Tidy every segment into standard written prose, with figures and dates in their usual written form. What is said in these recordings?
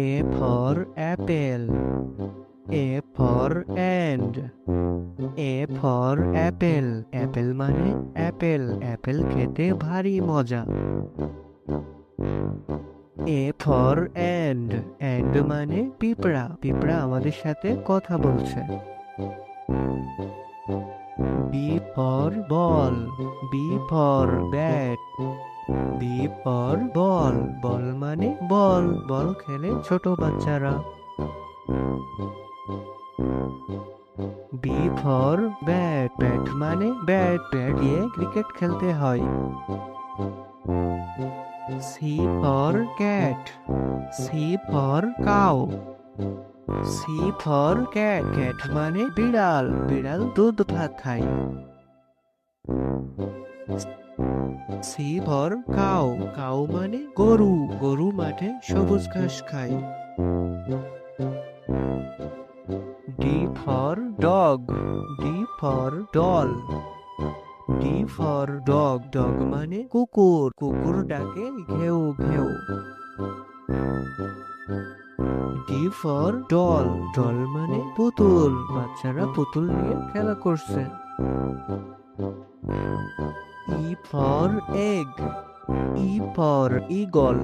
A for apple. A for and. A for apple. Apple মানে apple. Apple খেতে ভারী মজা। A for and. And মানে পিঁপড়া। পিঁপড়া আমাদের সাথে কথা বলছে। B for ball. B for bat. B for ball. বল মানে বল। বল খেলে ছোট বাচ্চারা। B for bat. Bat মানে ব্যাট। ব্যাট দিয়ে ক্রিকেট খেলতে হয়। C for cat. C for cow. C for cat. Cat মানে বিড়াল। বিড়াল দুধ ভাত খায়। C for cow. Cow মানে গরু। গরু মাঠে সবুজ ঘাস খায়। D for dog. D for doll. D for dog. Dog মানে কুকুর। কুকুর ডাকে ঘেউ ঘেউ। D for doll. Doll মানে পুতুল। বাচ্চারা পুতুল নিয়ে খেলা করছে। E for egg. E for eagle.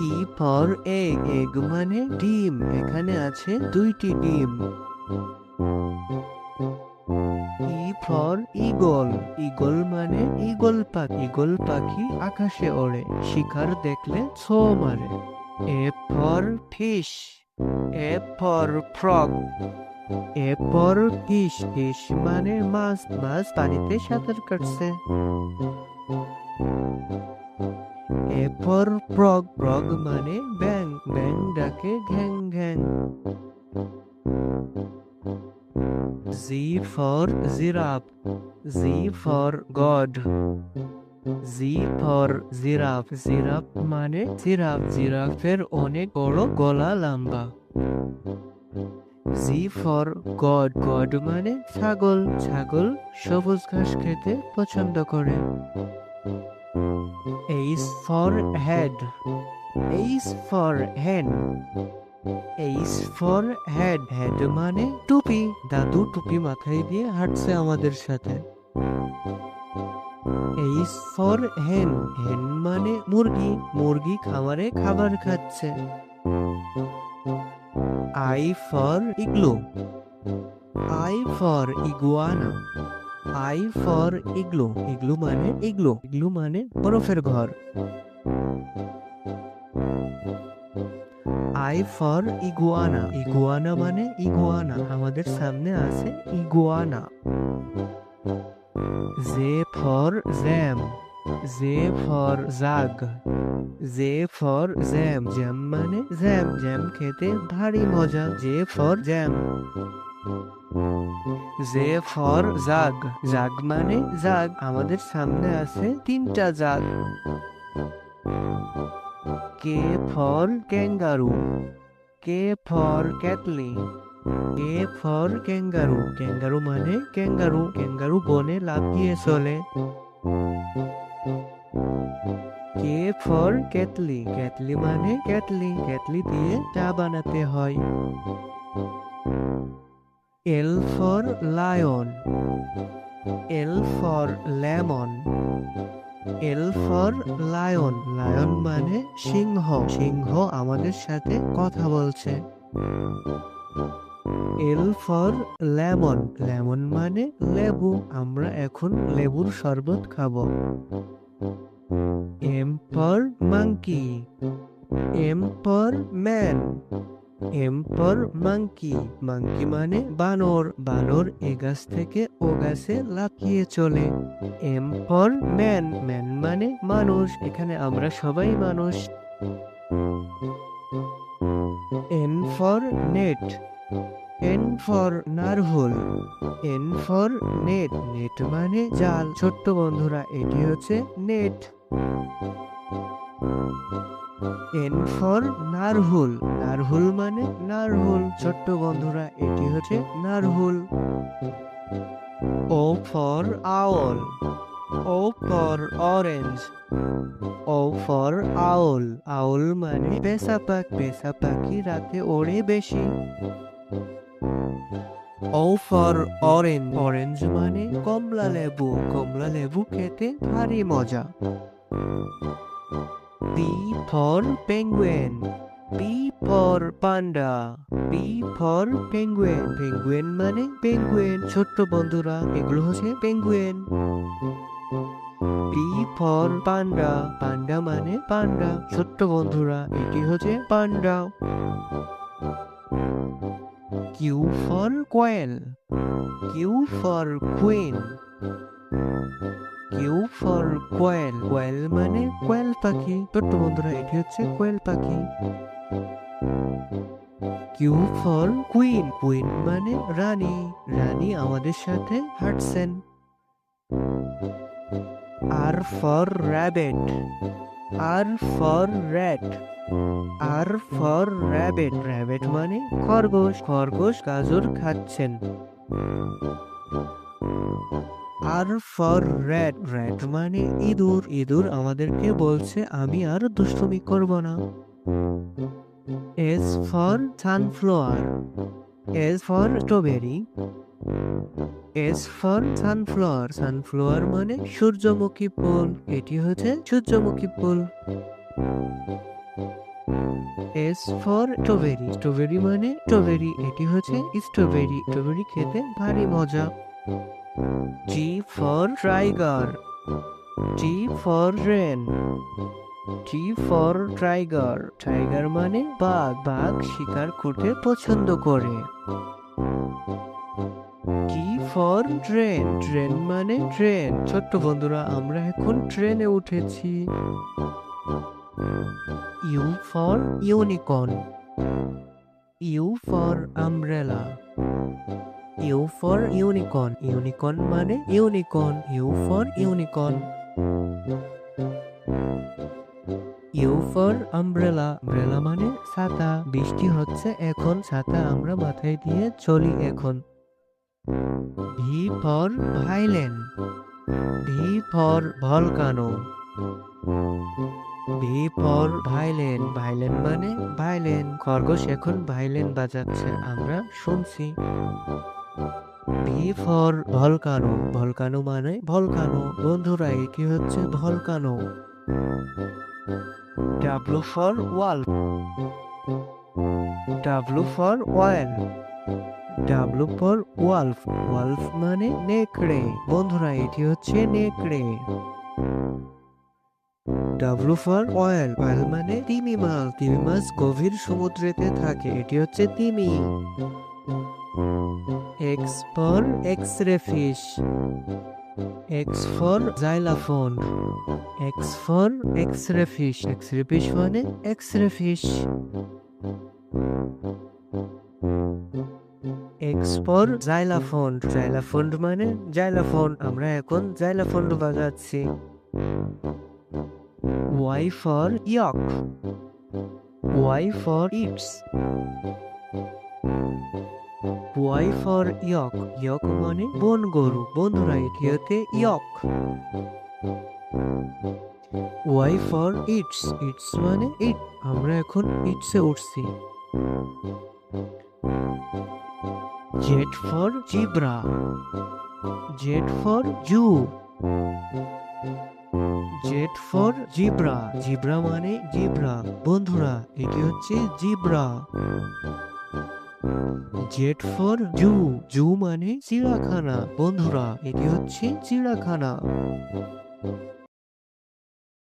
E for egg. Egg মানে ডিম। এখানে আছে 2টি ডিম। E for eagle. Eagle মানে ঈগল পাখি। ঈগল পাখি আকাশে ওড়ে। শিকার দেখলে ছো মারে। F for fish. F for frog. F for fish. Fish মানে মাছ। মাছ পানিতে সাঁতার কাটছে। F for frog. Frog মানে ব্যাঙ। ব্যাঙ ডাকে ঘ্যাং ঘ্যাং। Z for giraffe. Z for God. Z for giraffe. Giraffe মানে জিরাফ। জিরাফের অনেক বড় গলা লম্বা। G for God. God মানে ছাগল। ছাগল সবুজ ঘাস খেতে পছন্দ করে। H for head. H for hen. H for head. Head মানে টুপি। দাদু টুপি মাথায় দিয়ে হাঁটছে আমাদের সাথে। H for hen. Hen মানে মুরগি। মুরগি খামারে খাবার খাচ্ছে। I for igloo. I for iguana. I for igloo. Igloo মানে igloo. Igloo মানে বরফের ঘর। I for iguana. Iguana মানে iguana। আমাদের সামনে আছে iguana। J for jam. J for jug. J for jam. Jam মানে জ্যাম। জ্যাম খেতে ভারী মজা। J for jam. J for jug. Jug মানে জাগ। আমাদের সামনে আছে 3টা জাগ। K for kangaroo. K for kettle. K for kangaroo. Kangaroo মানে ক্যাঙ্গারু। ক্যাঙ্গারু বনে লাফিয়ে চলে। K for kettle. Kettle মানে কেটলি। কেটলি দিয়ে চা বানাতে হয়। L for lion. L for lemon. L for lion. Lion মানে সিংহ। সিংহ আমাদের সাথে কথা বলছে। L for lemon. lemon মানে লেবু। আমরা এখন লেবুর শরবত খাবো। M for monkey. M for man. M for monkey. Monkey মানে বানর। বানর এ গাছ থেকে ও গাছে লাফিয়ে চলে। M for man. Man মানে মানুষ। এখানে আমরা সবাই মানুষ। N for net. N for নারহুল। N for net. Net মানে জাল। ছোট্ট বন্ধুরা এটি হচ্ছে net. N for narwhal. Narwhal মানে নারহুল। ছোট্ট বন্ধুরা এটি হচ্ছে narwhal. O for owl. O for orange. O for owl, owl মানে পেঁচা পাখি, পেঁচা পাখি রাতে ওড়ে বেশি। ও ফর অরেঞ্জ, অরেঞ্জ মানে কমলা লেবু, কমলা লেবু খেতে ভারী মজা। P for penguin, P for panda, P for penguin, penguin মানে পেঙ্গুইন। ছোট্ট বন্ধুরা এগুলো হচ্ছে penguin. P for panda, panda মানে পান্ডা। ছোট্ট বন্ধুরা এটি হচ্ছে panda. Q for quail, Q for queen, Q for quail, quail মানে কোয়েল পাখি। ছোট্ট বন্ধুরা এটি হচ্ছে কোয়েল পাখি। কিউ ফর কুইন, কুইন মানে রানী, রানী আমাদের সাথে হাঁটছেন। R for rabbit, R for rat, R for rabbit, rabbit মানে খরগোশ, খরগোশ গাজর খাচ্ছেন। আর ফর র্যাট, র্যাট মানে ইঁদুর, ইঁদুর আমাদেরকে বলছে আমি আর দুষ্টুমি করব না। S for sunflower, S for strawberry, S for sunflower, sunflower মানে সূর্যমুখী ফুল, এটি হচ্ছে সূর্যমুখী ফুল। এস ফর স্ট্রবেরি, স্ট্রবেরি মানে স্ট্রবেরি, এটি হচ্ছে স্ট্রবেরি, স্ট্রবেরি খেতে ভারী মজা। T for tiger, T for train, T for tiger, tiger মানে বাঘ, বাঘ শিকার করতে পছন্দ করে। টি ফর ট্রেন, ট্রেন মানে ট্রেন। ছোট্ট বন্ধুরা আমরা এখন ট্রেনে উঠেছি। U for unicorn, U for umbrella, you for unicorn, unicorn মানে unicorn, U for unicorn. U for umbrella, umbrella মানে ছাতা, বৃষ্টি হচ্ছে এখন, ছাতা আমরা মাথায় দিয়ে চলি এখন। V for violin, V for volcano, V for violin, violin মানে ভাইলেন, খরগোশ এখন ভাইলেন বাজাচ্ছে আমরা শুনছি। ভি ফর ভলকানো, ভলকানো মানে ভলকানো। বন্ধুরা এটি হচ্ছে volcano. W for wolf, W for wall, W for wolf, wolf মানে নেকড়ে। বন্ধুরা এটি হচ্ছে নেকড়ে। ডাব্লু ফর অয়েল, অয়েল মানে তিমি মাছ, তিমি মাছ গভীর সমুদ্রেতে থাকে, এটি হচ্ছে তিমি। X for x-ray fish, X for xylophone, X for x-ray fish, x-ray fish মানে x-ray fish. X for xylophone, xylophone মানে জাইলাফোন, আমরা এখন জাইলাফোন বাজাচ্ছি। Y for yak, Y for its, Y for yak, yak মানে বন গরু। বন্ধুরা এটি হচ্ছে yak. Y for its, its মানে ইট, আমরা এখন ইটসে উঠছি। Z for zebra, Z for zoo, Z for zebra, zebra মানে জিব্রা। বন্ধুরা এটি হচ্ছে জিব্রা। জেড ফর জু, জু মানে চিড়িয়াখানা। বন্ধুরা এটি হচ্ছে চিড়িয়াখানা।